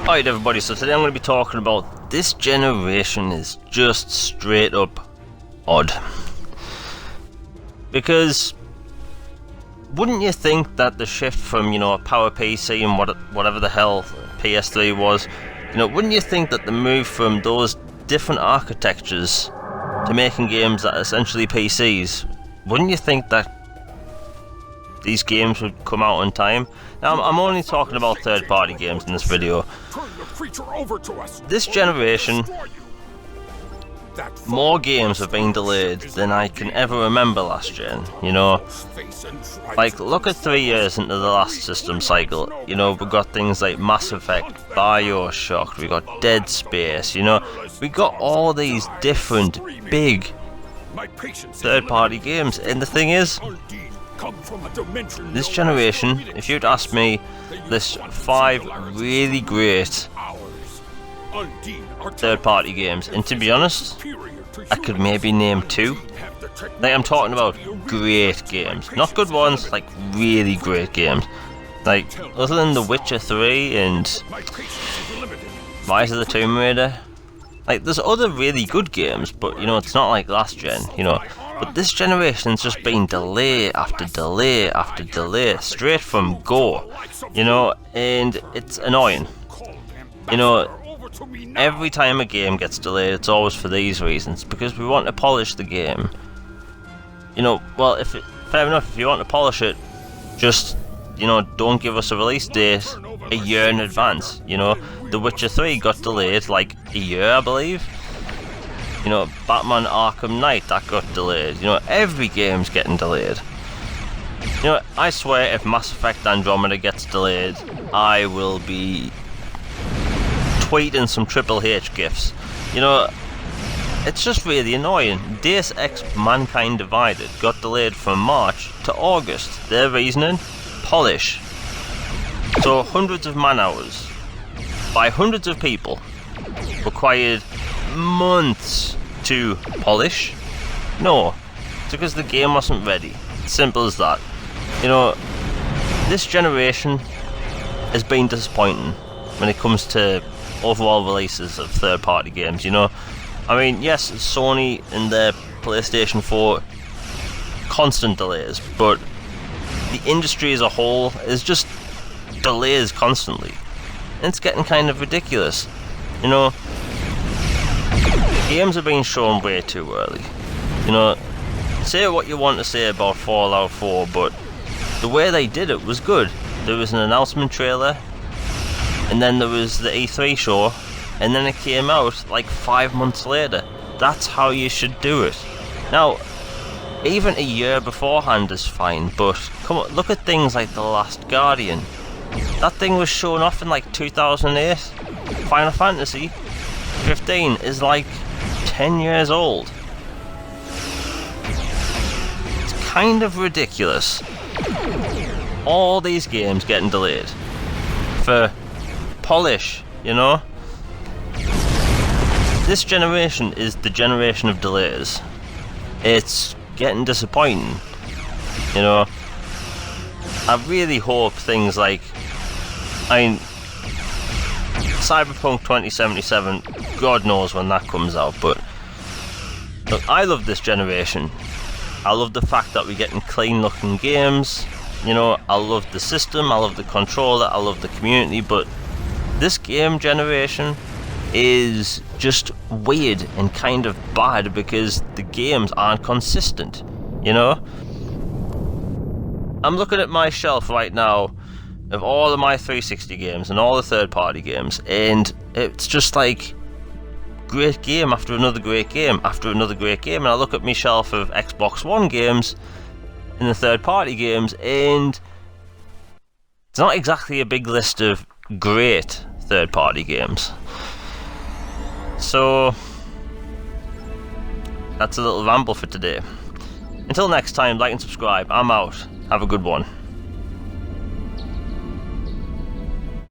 Alright everybody, so today I'm going to be talking about this generation is just straight up odd. Because wouldn't you think that the shift from, a Power PC and whatever the hell PS3 was, wouldn't you think that the move from those different architectures to making games that are essentially PCs, wouldn't you think that these games would come out on time? Now, I'm only talking about third-party games in this video. This generation, more games have been delayed than I can ever remember last gen, Like, look at 3 years into the last system cycle, we've got things like Mass Effect, Bioshock, we got Dead Space, we got all these different, big, third-party games, and the thing is, this generation, if you'd asked me, there's 5 really great third-party games, and to be honest, I could maybe name 2. Like, I'm talking about great games, not good ones, like really great games. Like, other than The Witcher 3 and Rise of the Tomb Raider, like, there's other really good games, but it's not like last gen, But this generation's just been delay after delay after delay, straight from go, and it's annoying. Every time a game gets delayed, it's always for these reasons, because we want to polish the game. Well, fair enough, if you want to polish it, just, don't give us a release date a year in advance, The Witcher 3 got delayed like a year, I believe. Batman Arkham Knight, that got delayed. Every game's getting delayed. I swear if Mass Effect Andromeda gets delayed, I will be tweeting some Triple H gifs. It's just really annoying. Deus Ex Mankind Divided got delayed from March to August. Their reasoning? Polish. So hundreds of man hours by hundreds of people required months to polish? No, it's because the game wasn't ready. Simple as that. This generation has been disappointing when it comes to overall releases of third-party games, I mean, yes, Sony and their PlayStation 4, constant delays, but the industry as a whole is just delays constantly. And it's getting kind of ridiculous, Games are being shown way too early. Say what you want to say about Fallout 4, but the way they did it was good. There was an announcement trailer, and then there was the E3 show, and then it came out like 5 months later. That's how you should do it. Now, even a year beforehand is fine, but come on, look at things like The Last Guardian. That thing was shown off in like 2008. Final Fantasy 15 is like 10 years old. It's kind of ridiculous. All these games getting delayed for polish, This generation is the generation of delays. It's getting disappointing, I really hope things like, Cyberpunk 2077, God knows when that comes out, but look, I love this generation. I love the fact that we're getting clean looking games, I love the system, I love the controller, I love the community, but this game generation is just weird and kind of bad because the games aren't consistent, I'm looking at my shelf right now of all of my 360 games and all the third-party games, and it's just like great game after another great game after another great game, and I look at my shelf of Xbox One games and the third-party games, and it's not exactly a big list of great third-party games. So that's a little ramble for today. Until next time, like and subscribe. I'm out. Have a good one.